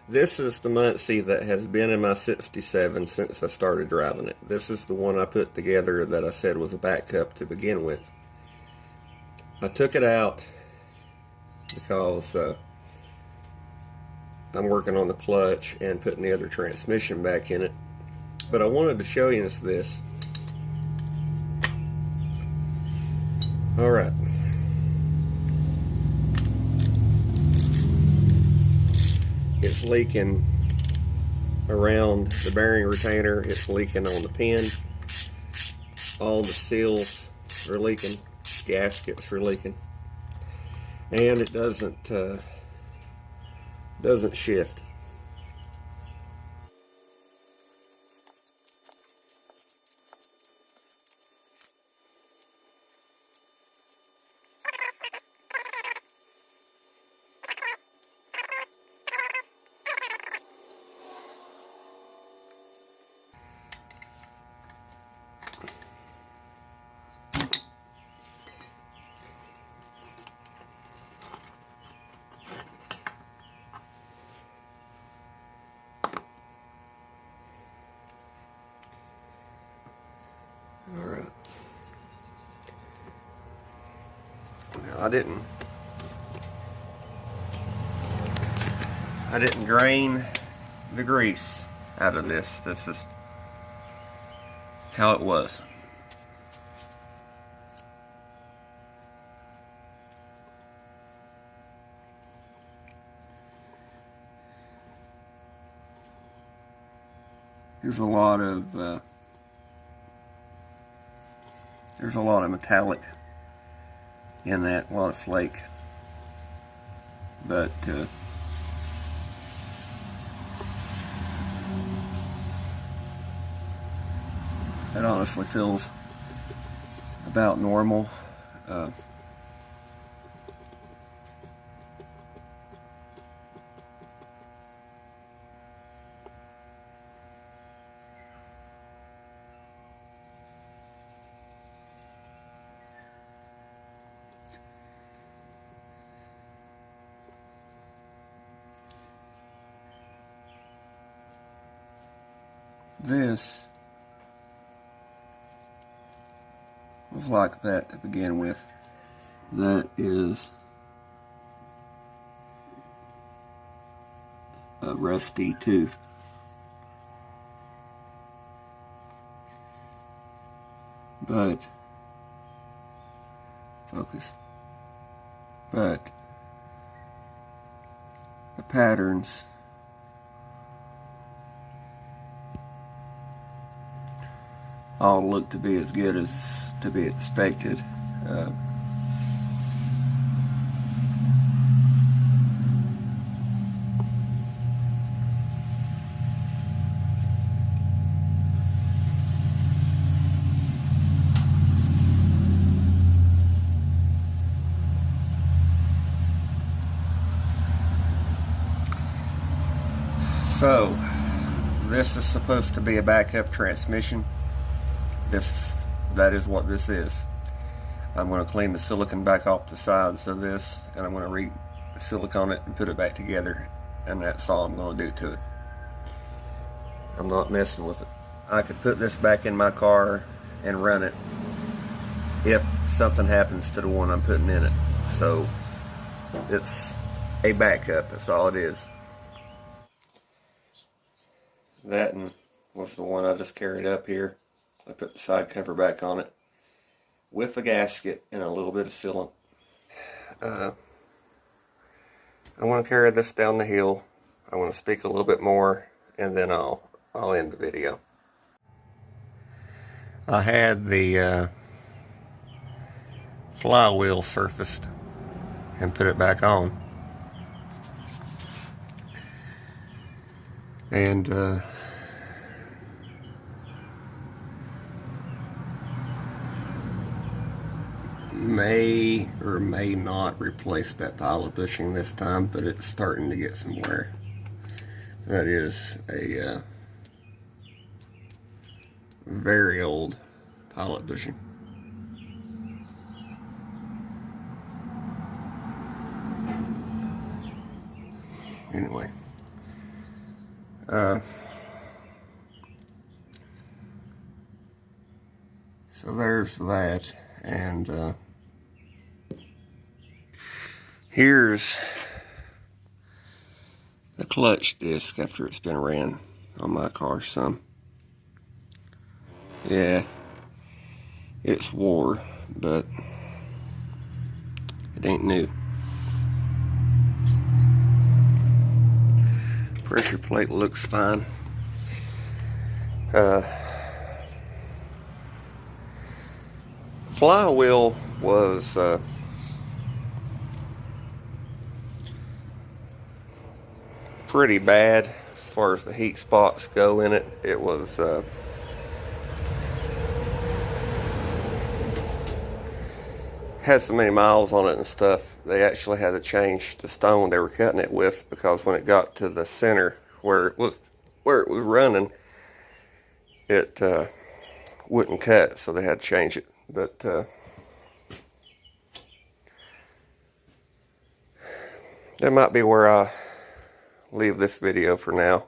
This is the Muncie that has been in my 67 since I started driving it. This is the one I put together that I said was a backup to begin with. I took it out because I'm working on the clutch and putting the other transmission back in it. But I wanted to show you this. Alright. It's leaking around the bearing retainer. It's leaking on the pin. All the seals are leaking. Gaskets are leaking. And it doesn't shift. Alright. Now I didn't drain the grease out of this. This is how it was. There's a lot of metallic in that, a lot of flake, but it honestly feels about normal. This was like that to begin with. That is a rusty tooth. But, focus. But, the patterns all look to be as good as to be expected. So, this is supposed to be a backup transmission. That is what this is. I'm going to clean the silicone back off the sides of this, and I'm going to re-silicone it and put it back together, and that's all I'm going to do to it. I'm not messing with it. I could put this back in my car and run it if something happens to the one I'm putting in it. So it's a backup, that's all it is. That was the one I just carried up here. I put the side cover back on it with the gasket and a little bit of sealant. I want to carry this down the hill. I want to speak a little bit more, and then I'll end the video. I had the flywheel surfaced and put it back on, and may or may not replace that pilot bushing this time, but it's starting to get some wear. That is a very old pilot bushing. Anyway, So there's that, and here's the clutch disc after it's been ran on my car some. Yeah, it's wore, but it ain't new. Pressure plate looks fine. Flywheel was pretty bad as far as the heat spots go in it. It was had so many miles on it and stuff, they actually had to change the stone they were cutting it with, because when it got to the center where it was running, it wouldn't cut, so they had to change it. But that might be where I leave this video for now.